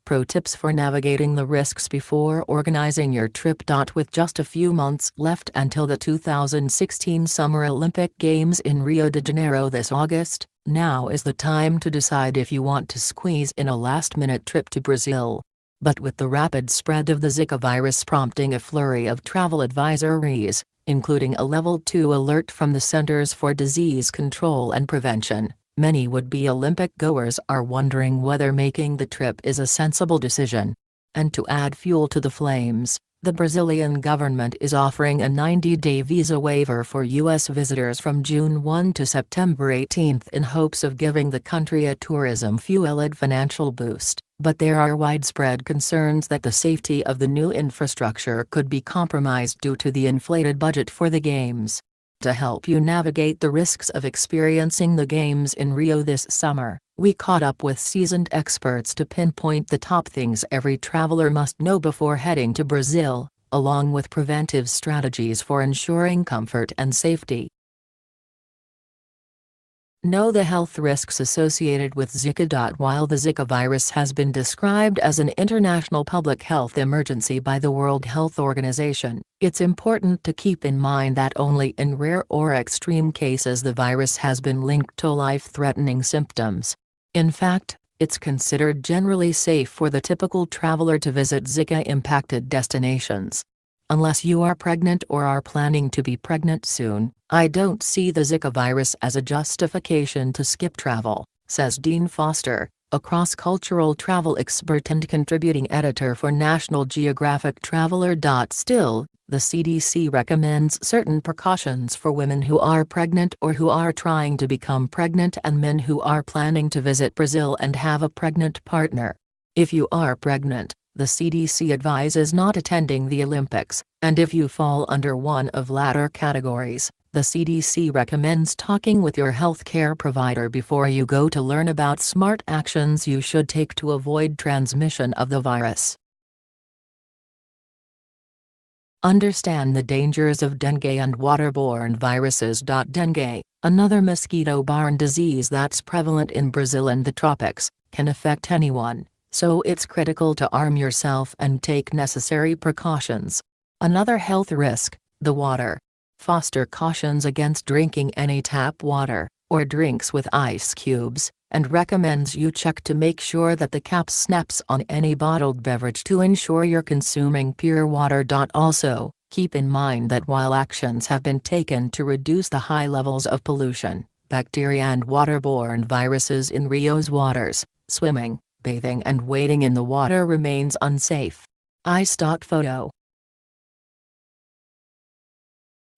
Pro tips for navigating the risks before organizing your trip. With just a few months left until the 2016 Summer Olympic Games in Rio de Janeiro this August, now is the time to decide if you want to squeeze in a last-minute trip to Brazil. But with the rapid spread of the Zika virus prompting a flurry of travel advisories, including a Level 2 alert from the Centers for Disease Control and Prevention, many would-be Olympic goers are wondering whether making the trip is a sensible decision. And to add fuel to the flames, the Brazilian government is offering a 90-day visa waiver for U.S. visitors from June 1 to September 18 in hopes of giving the country a tourism-fueled financial boost. But there are widespread concerns that the safety of the new infrastructure could be compromised due to the inflated budget for the Games. To help you navigate the risks of experiencing the Games in Rio this summer, we caught up with seasoned experts to pinpoint the top things every traveler must know before heading to Brazil, along with preventive strategies for ensuring comfort and safety. Know the health risks associated with Zika. While the Zika virus has been described as an international public health emergency by the World Health Organization, it's important to keep in mind that only in rare or extreme cases the virus has been linked to life-threatening symptoms. In fact, it's considered generally safe for the typical traveler to visit Zika-impacted destinations. Unless you are pregnant or are planning to be pregnant soon, I don't see the Zika virus as a justification to skip travel, says Dean Foster, a cross-cultural travel expert and contributing editor for National Geographic Traveler. Still, the CDC recommends certain precautions for women who are pregnant or who are trying to become pregnant and men who are planning to visit Brazil and have a pregnant partner. If you are pregnant, the CDC advises not attending the Olympics, and if you fall under one of latter categories, the CDC recommends talking with your healthcare provider before you go to learn about smart actions you should take to avoid transmission of the virus. Understand the dangers of dengue and waterborne viruses. Dengue, another mosquito-borne disease that's prevalent in Brazil and the tropics, can affect anyone, so it's critical to arm yourself and take necessary precautions. Another health risk, the water. Foster cautions against drinking any tap water, or drinks with ice cubes, and recommends you check to make sure that the cap snaps on any bottled beverage to ensure you're consuming pure water. Also, keep in mind that while actions have been taken to reduce the high levels of pollution, bacteria and waterborne viruses in Rio's waters, swimming, bathing and wading in the water remains unsafe. Ice.photo.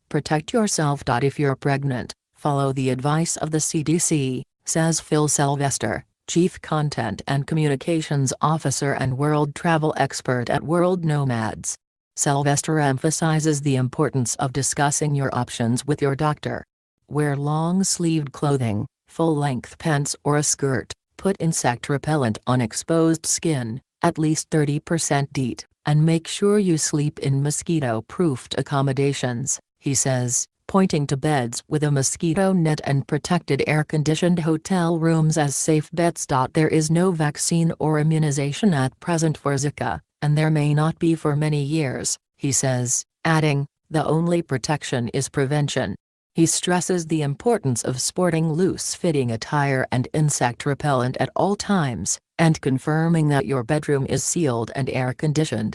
Protect yourself. If you're pregnant, follow the advice of the CDC, says Phil Sylvester, Chief Content and Communications Officer and World Travel Expert at World Nomads. Sylvester emphasizes the importance of discussing your options with your doctor. Wear long-sleeved clothing, full-length pants or a skirt, put insect repellent on exposed skin, at least 30% DEET, and make sure you sleep in mosquito-proofed accommodations, he says, pointing to beds with a mosquito net and protected air-conditioned hotel rooms as safe bets. There is no vaccine or immunization at present for Zika, and there may not be for many years, he says, adding, the only protection is prevention. He stresses the importance of sporting loose-fitting attire and insect repellent at all times, and confirming that your bedroom is sealed and air-conditioned.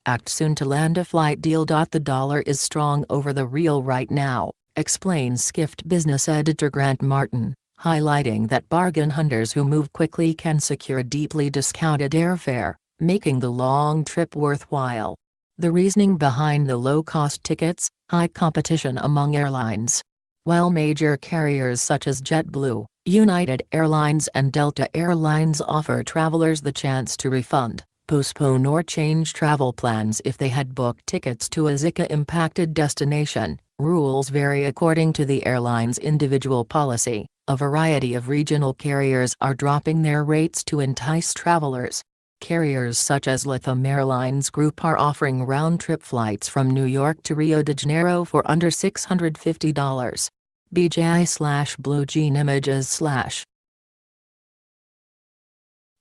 Act soon to land a flight deal. The dollar is strong over the real right now, explains Skift business editor Grant Martin, highlighting that bargain hunters who move quickly can secure deeply discounted airfare, making the long trip worthwhile. The reasoning behind the low-cost tickets: high competition among airlines. While major carriers such as JetBlue, United Airlines and Delta Airlines offer travelers the chance to refund, postpone or change travel plans if they had booked tickets to a Zika-impacted destination, rules vary according to the airline's individual policy. A variety of regional carriers are dropping their rates to entice travelers. Carriers such as Latam Airlines Group are offering round-trip flights from New York to Rio de Janeiro for under $650. BJ/Blue Jean Images/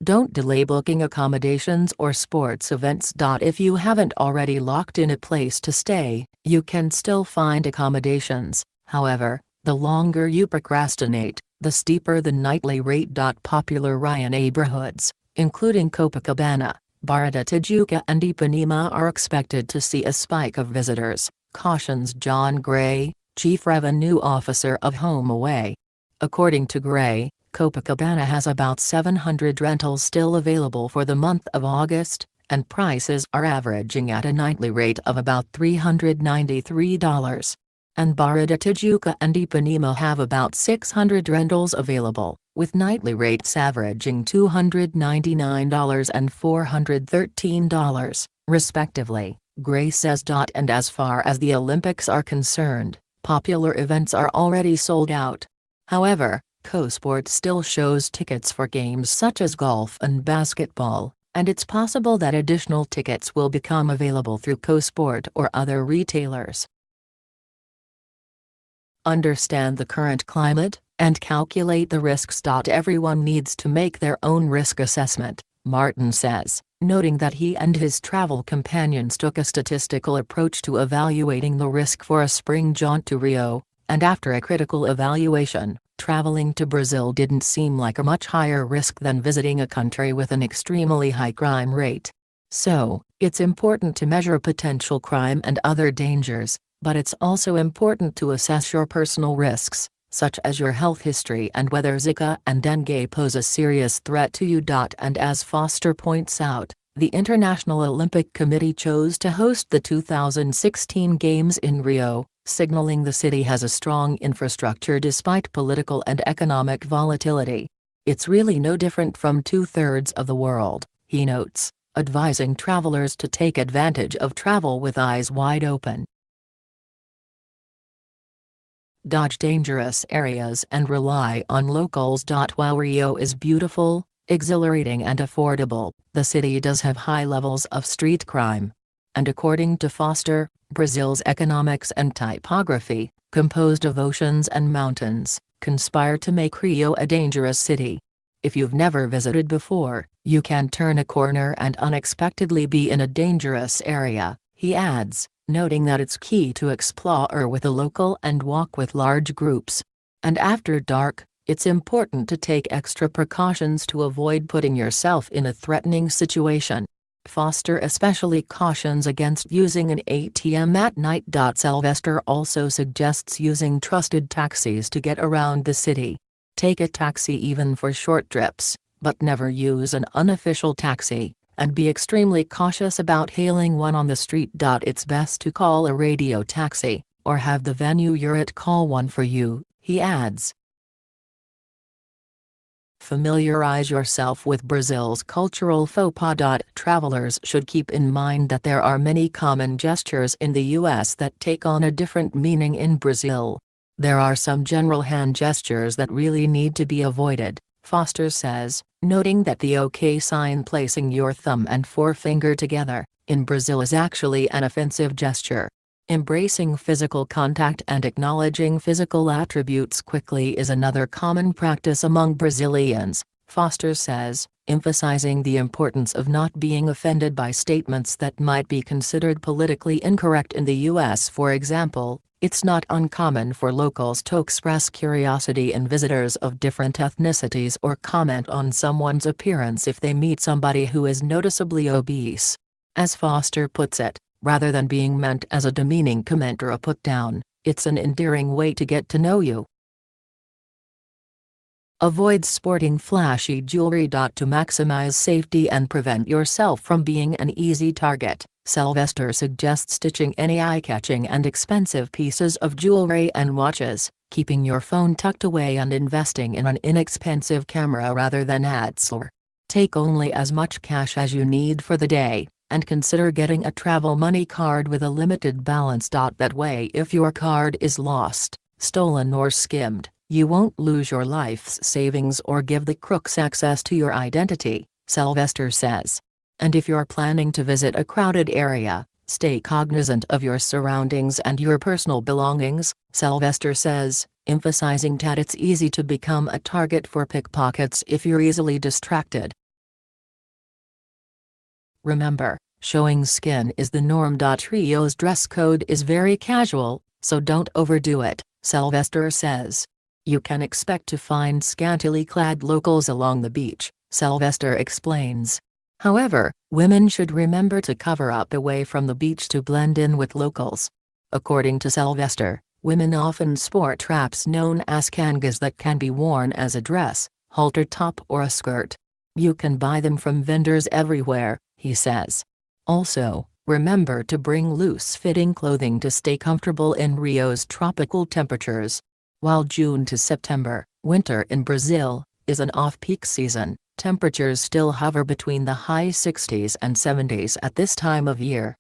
Don't delay booking accommodations or sports events. If you haven't already locked in a place to stay, you can still find accommodations. However, the longer you procrastinate, the steeper the nightly rate. Popular RIA neighborhoods, including Copacabana, Barra da Tijuca and Ipanema, are expected to see a spike of visitors, cautions John Gray, Chief Revenue Officer of HomeAway. According to Gray, Copacabana has about 700 rentals still available for the month of August, and prices are averaging at a nightly rate of about $393. And Barra da Tijuca and Ipanema have about 600 rentals available, with nightly rates averaging $299 and $413, respectively, Gray says. And as far as the Olympics are concerned, popular events are already sold out. However, CoSport still shows tickets for games such as golf and basketball, and it's possible that additional tickets will become available through CoSport or other retailers. Understand the current climate, and calculate the risks. Everyone needs to make their own risk assessment, Martin says, noting that he and his travel companions took a statistical approach to evaluating the risk for a spring jaunt to Rio, and after a critical evaluation, traveling to Brazil didn't seem like a much higher risk than visiting a country with an extremely high crime rate. So, it's important to measure potential crime and other dangers, but it's also important to assess your personal risks, such as your health history and whether Zika and dengue pose a serious threat to you. And as Foster points out, the International Olympic Committee chose to host the 2016 Games in Rio, signaling the city has a strong infrastructure despite political and economic volatility. It's really no different from two-thirds of the world, he notes, advising travelers to take advantage of travel with eyes wide open. Dodge dangerous areas and rely on locals. While Rio is beautiful, exhilarating and affordable, the city does have high levels of street crime. And according to Foster, Brazil's economics and typography, composed of oceans and mountains, conspire to make Rio a dangerous city. If you've never visited before, you can turn a corner and unexpectedly be in a dangerous area, he adds, noting that it's key to explore with a local and walk with large groups. And after dark, it's important to take extra precautions to avoid putting yourself in a threatening situation. Foster especially cautions against using an ATM at night. Sylvester also suggests using trusted taxis to get around the city. Take a taxi even for short trips, but never use an unofficial taxi, and be extremely cautious about hailing one on the street. It's best to call a radio taxi, or have the venue you're at call one for you, he adds. Familiarize yourself with Brazil's cultural faux pas. Travelers should keep in mind that there are many common gestures in the US that take on a different meaning in Brazil. There are some general hand gestures that really need to be avoided, Foster says, noting that the OK sign, placing your thumb and forefinger together, in Brazil is actually an offensive gesture. Embracing physical contact and acknowledging physical attributes quickly is another common practice among Brazilians, Foster says, emphasizing the importance of not being offended by statements that might be considered politically incorrect in the US. For example, it's not uncommon for locals to express curiosity in visitors of different ethnicities or comment on someone's appearance if they meet somebody who is noticeably obese. As Foster puts it, rather than being meant as a demeaning comment or a put-down, it's an endearing way to get to know you. Avoid sporting flashy jewelry. To maximize safety and prevent yourself from being an easy target, Sylvester suggests stitching any eye-catching and expensive pieces of jewelry and watches, keeping your phone tucked away and investing in an inexpensive camera rather than DSLR. Take only as much cash as you need for the day, and consider getting a travel money card with a limited balance. That way, if your card is lost, stolen or skimmed, you won't lose your life's savings or give the crooks access to your identity, Sylvester says. And if you're planning to visit a crowded area, stay cognizant of your surroundings and your personal belongings, Sylvester says, emphasizing that it's easy to become a target for pickpockets if you're easily distracted. Remember, showing skin is the norm. Rio's dress code is very casual, so don't overdo it, Sylvester says. You can expect to find scantily clad locals along the beach, Sylvester explains. However, women should remember to cover up away from the beach to blend in with locals. According to Sylvester, women often sport wraps known as kangas that can be worn as a dress, halter top or a skirt. You can buy them from vendors everywhere, he says. Also, remember to bring loose-fitting clothing to stay comfortable in Rio's tropical temperatures. While June to September, winter in Brazil, is an off-peak season, temperatures still hover between the high 60s and 70s at this time of year.